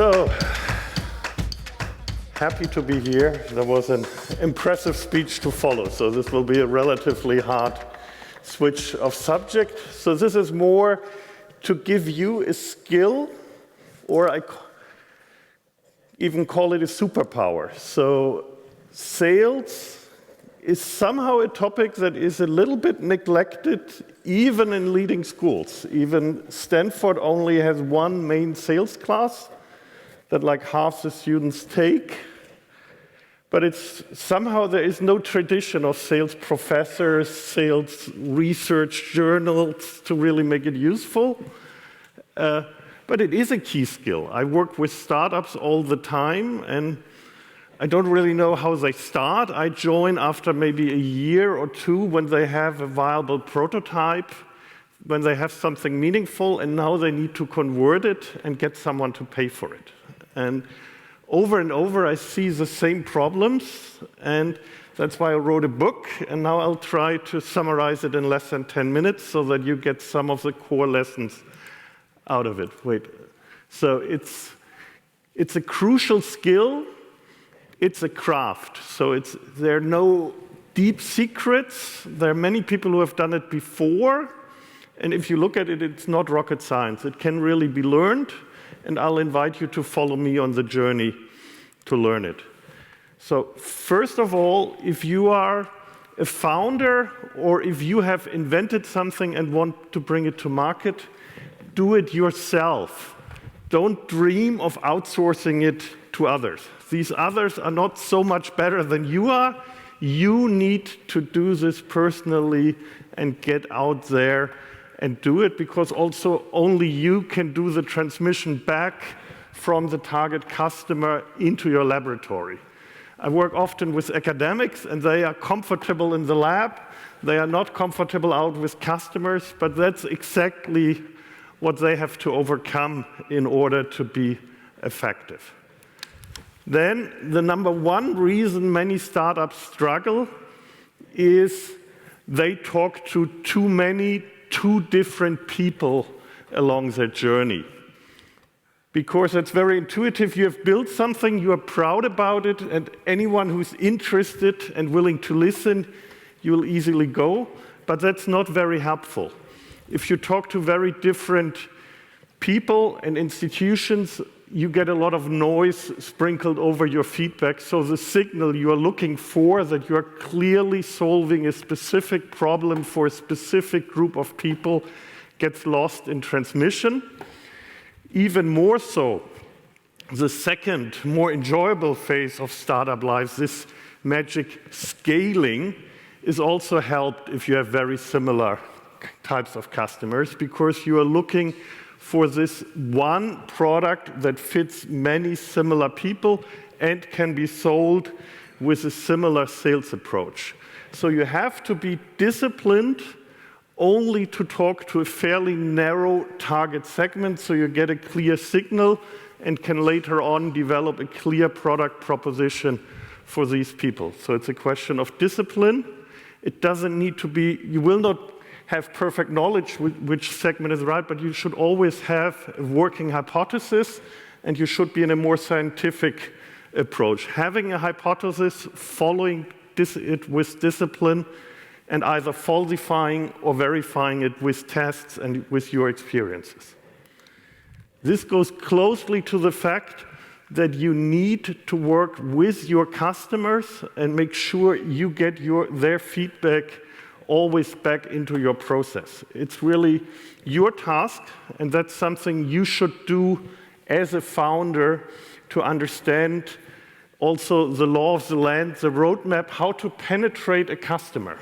So, happy to be here. There was an impressive speech to follow, so this will be a relatively hard switch of subject. So this is more to give you a skill, or I even call it a superpower. So sales is somehow a topic that is a little bit neglected, even in leading schools. Even Stanford only has one main sales class that like half the students take. But it's somehow there is no tradition of sales professors, sales research journals to really make it useful. But it is a key skill. I work with startups all the time, and I don't really know how they start. I join after maybe a year or two when they have a viable prototype, when they have something meaningful, and now they need to convert it and get someone to pay for it. And over, I see the same problems, and that's why I wrote a book, and now I'll try to summarize it in less than 10 minutes so that you get some of the core lessons out of it. So it's a crucial skill, it's a craft. So there are no deep secrets. There are many people who have done it before, and if you look at it, it's not rocket science. It can really be learned, and I'll invite you to follow me on the journey to learn it. So first of all, if you are a founder or if you have invented something and want to bring it to market, do it yourself. Don't dream of outsourcing it to others. These others are not so much better than you are. You need to do this personally and get out there and do it, because also only you can do the transmission back from the target customer into your laboratory. I work often with academics, and they are comfortable in the lab. They are not comfortable out with customers, but that's exactly what they have to overcome in order to be effective. Then the number one reason many startups struggle is they talk to two different people along their journey. Because it's very intuitive. You have built something, you are proud about it, and anyone who's interested and willing to listen, you will easily go. But that's not very helpful. If you talk to very different people and institutions, you get a lot of noise sprinkled over your feedback. So the signal you are looking for, that you are clearly solving a specific problem for a specific group of people, gets lost in transmission. Even more so, the second, more enjoyable phase of startup life, this magic scaling, is also helped if you have very similar types of customers, because you are looking for this one product that fits many similar people and can be sold with a similar sales approach. So you have to be disciplined only to talk to a fairly narrow target segment, so you get a clear signal and can later on develop a clear product proposition for these people. So it's a question of discipline. It doesn't need to be, you will not have perfect knowledge which segment is right, but you should always have a working hypothesis, and you should be in a more scientific approach. Having a hypothesis, following it with discipline, and either falsifying or verifying it with tests and with your experiences. This goes closely to the fact that you need to work with your customers and make sure you get their feedback always back into your process. It's really your task, and that's something you should do as a founder to understand also the law of the land, the roadmap, how to penetrate a customer.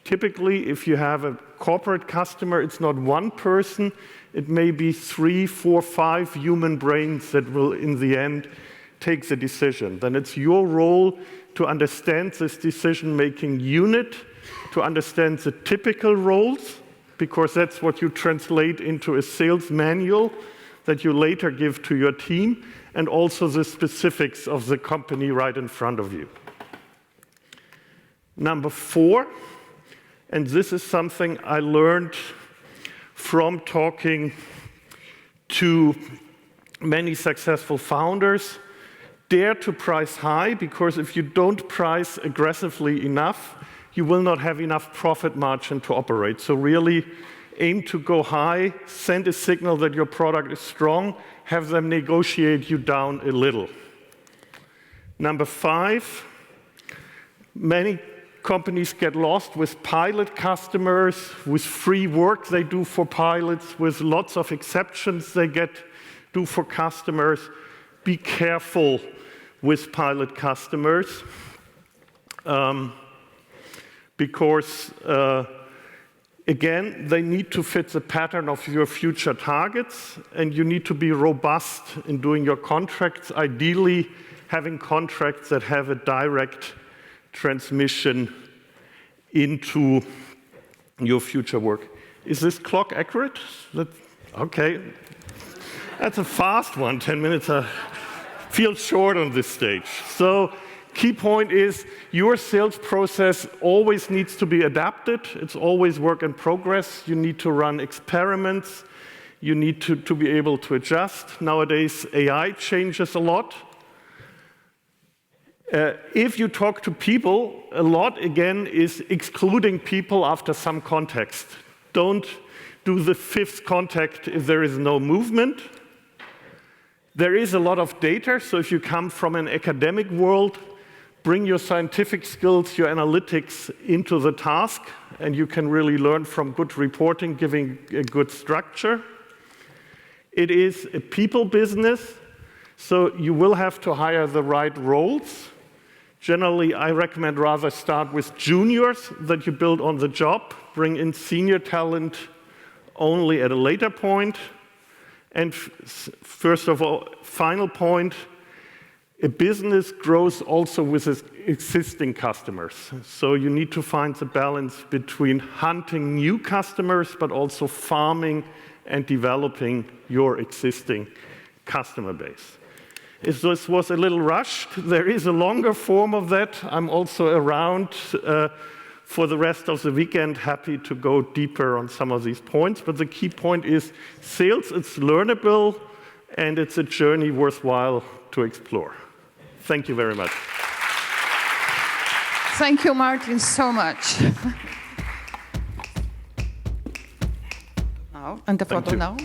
Typically, if you have a corporate customer, it's not one person, it may be 3, 4, 5 human brains that will, in the end, take the decision. Then it's your role to understand this decision-making unit, to understand the typical roles, because that's what you translate into a sales manual that you later give to your team, and also the specifics of the company right in front of you. Number 4, and this is something I learned from talking to many successful founders dare to price high, because if you don't price aggressively enough, you will not have enough profit margin to operate. So really aim to go high, send a signal that your product is strong, have them negotiate you down a little. Number 5, many companies get lost with pilot customers, with free work they do for pilots, with lots of exceptions they do for customers. Be careful with pilot customers, because again, they need to fit the pattern of your future targets, and you need to be robust in doing your contracts, ideally having contracts that have a direct transmission into your future work. Is this clock accurate? Okay. That's a fast one. 10 minutes feels short on this stage. So key point is your sales process always needs to be adapted. It's always work in progress. You need to run experiments. You need to be able to adjust. Nowadays, AI changes a lot. If you talk to people, a lot, again, is excluding people after some context. Don't do the 5th contact if there is no movement. There is a lot of data, so if you come from an academic world, bring your scientific skills, your analytics into the task, and you can really learn from good reporting, giving a good structure. It is a people business, so you will have to hire the right roles. Generally, I recommend rather start with juniors that you build on the job, bring in senior talent only at a later point. And first of all, final point, a business grows also with its existing customers. So you need to find the balance between hunting new customers, but also farming and developing your existing customer base. If this was a little rushed, there is a longer form of that. I'm also around for the rest of the weekend, happy to go deeper on some of these points. But the key point is sales, it's learnable, and it's a journey worthwhile to explore. Thank you very much. Thank you, Martin, so much. Now, and the photo now.